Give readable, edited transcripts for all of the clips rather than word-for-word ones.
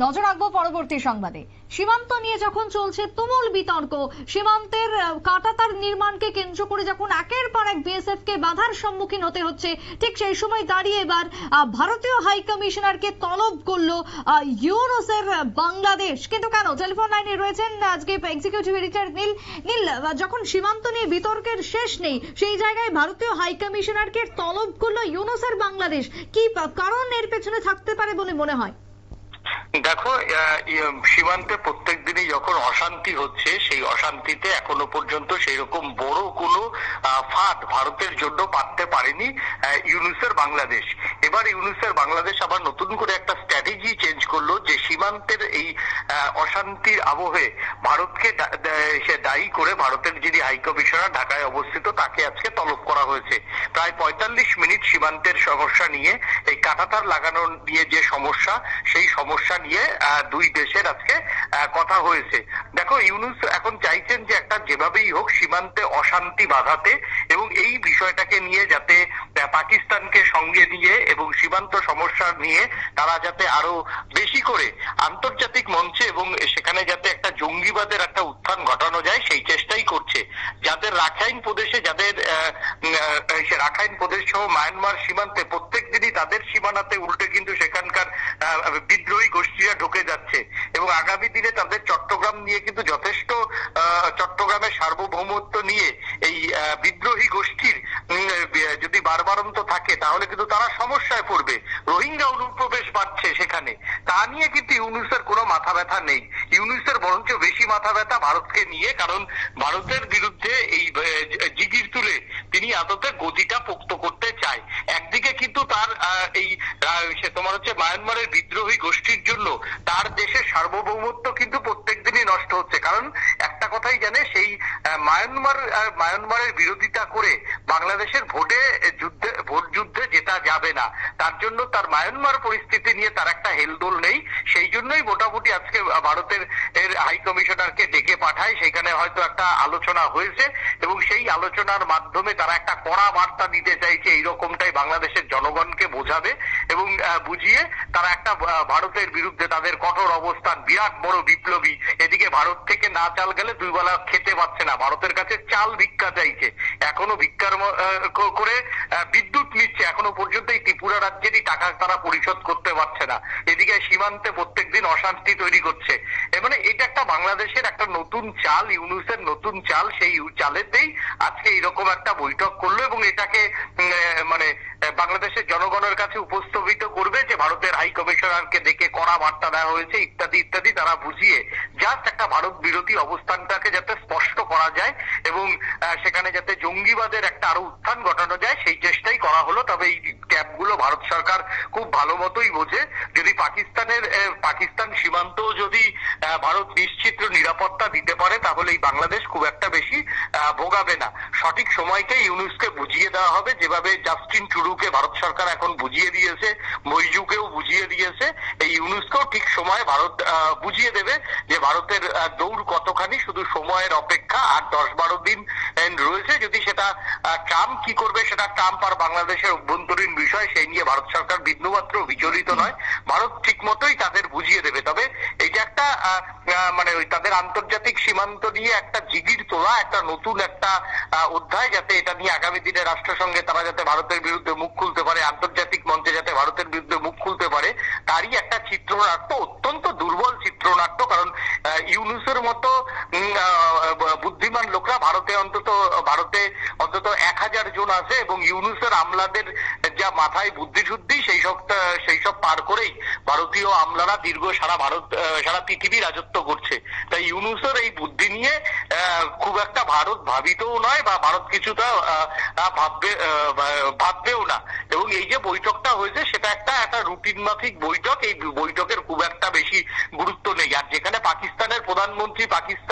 নজর রাখবো পরবর্তী সংবাদে। সীমান্ত নিয়ে যখন চলছে তুমুল বিতর্ক, সীমান্তের কাঁটাতার নির্মাণকে কেন্দ্র করে যখন একের পর এক বিএসএফ কে বাধার সম্মুখীন হতে হচ্ছে, ঠিক সেই সময় দাঁড়িয়ে এবার ভারতীয় হাই কমিশনারকে তলব করলো ইউনুসের বাংলাদেশ। কিন্তু কেন? টেলিফোন লাইনে রয়েছেন আজকে এক্সিকিউটিভ এডিটর নীল। নীল, যখন সীমান্ত নিয়ে বিতর্কের শেষ নেই, সেই জায়গায় ভারতীয় হাই কমিশনারকে তলব করলো ইউনুসের বাংলাদেশ, কি কারণ এর পেছনে থাকতে পারে বলে মনে হয়? দেখো, সীমান্তে প্রত্যেক দিনই যখন অশান্তি হচ্ছে, সেই অশান্তিতে এখনো পর্যন্ত সেই রকম বড় কোনো ফাঁদ ভারতের জন্য পাততে পারেনি ইউনুসের বাংলাদেশ। এবার ইউনুসের বাংলাদেশ আবার নতুন করে একটা স্ট্র্যাটেজি চেঞ্জ করলো, যে সীমান্তের এই অশান্তির আবহে ভারতকে সে দায়ী করে ভারতের যিনি হাই কমিশনার ঢাকায় অবস্থিত, তাকে আজকে তলব করা হয়েছে। প্রায় ৪৫ মিনিট সীমান্তের সমস্যা নিয়ে, এই কাঁটাতার লাগানো নিয়ে যে সমস্যা, সেই সমস্যা নিয়ে দুই দেশের আজকে কথা হয়েছে। দেখো, ইউনুস এখন চাইছেন যে একটা যেভাবেই হোক সীমান্তে অশান্তি বাঁধাতে, এবং এই বিষয়টাকে নিয়ে যাতে পাকিস্তানকে সঙ্গে নিয়ে এবং সীমান্ত সমস্যা নিয়ে তারা যাতে আরো বেশি করে আন্তর্জাতিক মঞ্চে এবং সেখানে যাতে একটা জঙ্গিবাদের একটা উত্থান ঘটানো যায়, সেই চেষ্টাই করছে। যাদের রাখাইন প্রদেশে, যাদের রাখাইন প্রদেশ সহ মায়ানমার সীমান্তে প্রত্যেক দিনই তাদের সীমানাতে উল্টে কিন্তু সেখানকার বিদ্রোহী গোষ্ঠীরা ঢুকে যাচ্ছে, এবং আগামী দিনে তাদের চট্টগ্রাম নিয়ে কিন্তু যথেষ্ট, চট্টগ্রামের সার্বভৌমত্ব নিয়ে এই বিদ্রোহী গোষ্ঠীর যদি বারবারন্ত থাকে, তাহলে কিন্তু তারা সমস্যায় পড়বে। রোহিঙ্গা অনুপ্রবেশ বাড়ছে সেখানে, তা নিয়ে কিন্তু ইউনুসের কোনো মাথা ব্যথা নেই। ইউনুসের বরঞ্চ বেশি মাথা ব্যথা ভারতকে নিয়ে, কারণ ভারতের বিরুদ্ধে এই জিগির তুলে তিনি আদতে গদিটা পোক্ত করতে চায়। একদিকে কিন্তু তার এই তোমার হচ্ছে মায়ানমারের বিদ্রোহী গোষ্ঠীর জন্য তার দেশের সার্বভৌমত্ব কিন্তু প্রত্যেক দিনই নষ্ট হচ্ছে, কারণ একটা কথাই জানে, সেই মায়ানমারের বিরোধিতা করে বাংলাদেশের ভোট যুদ্ধে জেতা যাবে না। তার জন্য তার মায়ানমার পরিস্থিতি নিয়ে তার একটা হেলদোল নেই। সেই জন্যই মোটামুটি আজকে ভারতের হাই কমিশনারকে ডেকে পাঠায়, সেখানে হয়তো একটা আলোচনা হয়েছে, এবং সেই আলোচনার মাধ্যমে তারা একটা কড়া বার্তা দিতে চাইছে, এইরকমটাই বাংলাদেশের জনগণকে বোঝাবে, এবং বুঝিয়ে তারা একটা ভারতের বিরুদ্ধে তাদের কঠোর অবস্থান, বিরাট বড় বিপ্লবী। এদিকে ভারত থেকে না চাল গেলে দুই বেলা খেতে পাচ্ছে না, ভারতের কাছে চাল ভিক্ষা চাইছে, এখনো ভিক্ষার করে বিদ্যুৎ নিচ্ছে, এখনো পর্যন্ত এই ত্রিপুরা রাজ্যেরই টাকা তারা পরিশোধ করতে পারছে না। এদিকে সীমান্তে প্রত্যেক দিন অশান্তি তৈরি করছে। মানে এটা একটা বাংলাদেশের একটা নতুন চাল, ইউনুসের নতুন চাল, সেই চালেতেই আজকে এইরকম একটা বৈঠক করলো, এবং এটাকে মানে বাংলাদেশের জনগণের কাছে উপস্থাপিত করবে যে ভারতের হাই কমিশনারকে দেখে কড়া বার্তা দেওয়া হয়েছে, ইত্যাদি ইত্যাদি, তারা বুঝিয়ে জাস্ট একটা ভারত বিরোধী অবস্থানটাকে যাতে স্পষ্ট করা যায়, এবং সেখানে যাতে জঙ্গিবাদের একটা আরো উত্থান ঘটানো যায়, সেই চেষ্টাই করা হলো। তবে এই ক্যাম্পগুলো ভারত সরকার খুব ভালো মতোই বোঝে। যদি পাকিস্তান সীমান্ত যদি ভারত নিশ্চিত নিরাপত্তা দিতে পারে, তাহলে এই বাংলাদেশ খুব একটা বেশি ভোগাবে না। সঠিক সময়কে ইউনুসকে বুঝিয়ে দেওয়া হবে, যেভাবে জাস্টিন ট্রুডোকে ভারত সরকার এখন বুঝিয়ে দিয়েছে, মইজুকেও বুঝিয়ে দিয়েছে, এই ইউনুসকেও ঠিক সময় ভারত বুঝিয়ে দেবে যে ভারতের দৌড় কতখানি, শুধু সময়ের অপেক্ষা। আর 10-12 দিন রয়েছে। যদি সেটা ট্রাম্প কি করবে, সেটা ট্রাম্প আর বাংলাদেশের অভ্যন্তরীণ বিষয়, সেই নিয়ে ভারত সরকার বিন্দুমাত্র বিচলিত নয়। ভারত ঠিক মতোই তাদের বুঝিয়ে দেবে। তবে এটা একটা মানে ওই তাদের আন্তর্জাতিক সীমান্ত নিয়ে একটা জিগির তোলা, একটা নতুন একটা অধ্যায়, যাতে এটা নিয়ে আগামী দিনে রাষ্ট্রসংঘে তারা যাতে ভারতের বিরুদ্ধে মুখ খুলতে পারে, আন্তর্জাতিক মঞ্চে যাতে ভারতের বিরুদ্ধে মুখ খুলতে পারে, তারই একটা চিত্রনাট্য, অত্যন্ত দুর্বল চিত্রনাট্য। কারণ ইউনুসের মতো বুদ্ধিমান লোকরা ভারতে অন্তত 1000 জন আছে, এবং ইউনুসের আমলাদের যা মাথায় বুদ্ধিশুদ্ধি, সেই সব পার করেই ভারতীয় আমলারা দীর্ঘ সারা পৃথিবী রাজত্ব করছে। তাই ইউনুসের এই বুদ্ধি নিয়ে খুব একটা ভারত ভাবিতও নয়, বা ভারত কিছুটা ভাববেও না। এবং এই যে বৈঠকটা হয়েছে, সেটা একটা রুটিন মাফিক বৈঠক। এই বৈঠকের খুব একটা বেশি গুরুত্ব নেই। আর যেখানে পাকিস্তানের প্রধানমন্ত্রী,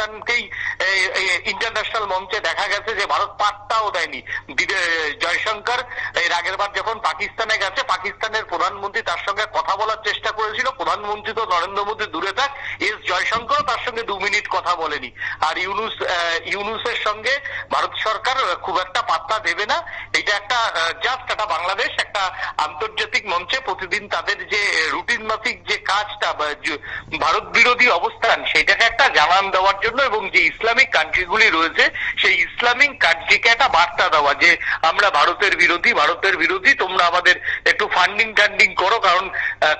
পাকিস্তানকেই ইন্টারন্যাশনাল মঞ্চে দেখা গেছে যে ভারত পাত্তাও দেয়নি। জয়শঙ্কর এর আগের বার যখন পাকিস্তানে গেছে, পাকিস্তানের প্রধানমন্ত্রী তার সঙ্গে কথা বলার চেষ্টা করেছিল, প্রধানমন্ত্রী তো নরেন্দ্র মোদী দূরে থাক, জয়শঙ্কর তার সঙ্গে 2 মিনিট কথা বলেনি। আর ইউনুসের সঙ্গে ভারত সরকার খুব একটা পাত্তা দেবে না। এটা একটা জাস্ট একটা বাংলাদেশ একটা আন্তর্জাতিক মঞ্চে প্রতিদিন তাদের যে রুটিন মাফিক যে কাজটা ভারত বিরোধী অবস্থান, সেটাকে একটা জানান দেওয়ার জন্য, এবং যে ইসলামিক কান্ট্রিগুলি রয়েছে সেই ইসলামিক কান্ট্রিকে একটা বার্তা দেওয়া যে আমরা ভারতের বিরোধী, তোমরা আমাদের একটু ফান্ডিং করো, কারণ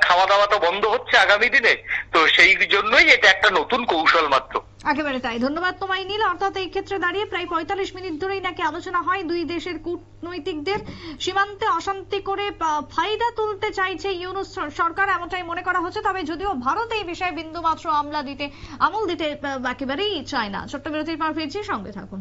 খাওয়া দাওয়া তো বন্ধ হচ্ছে আগামী দিনে। তো সেই জন্যই এটা একটা নতুন কৌশল মাত্র। একেবারে তাই। ধন্যবাদ তোমায় নীল। অর্থাৎ এই ক্ষেত্রে দাঁড়িয়ে প্রায় 45 মিনিট ধরেই নাকি আলোচনা হয় দুই দেশের কূটনৈতিকদের। সীমান্তে অশান্তি করে ফায়দা তুলতে চাইছে ইউনূস সরকার, এমনটাই মনে করা হচ্ছে। তবে যদিও ভারত এই বিষয়ে বিন্দুমাত্র আমল দিতে একেবারেই চায় না। ছোট্ট বিরতির পর ফিরছি, সঙ্গে থাকুন।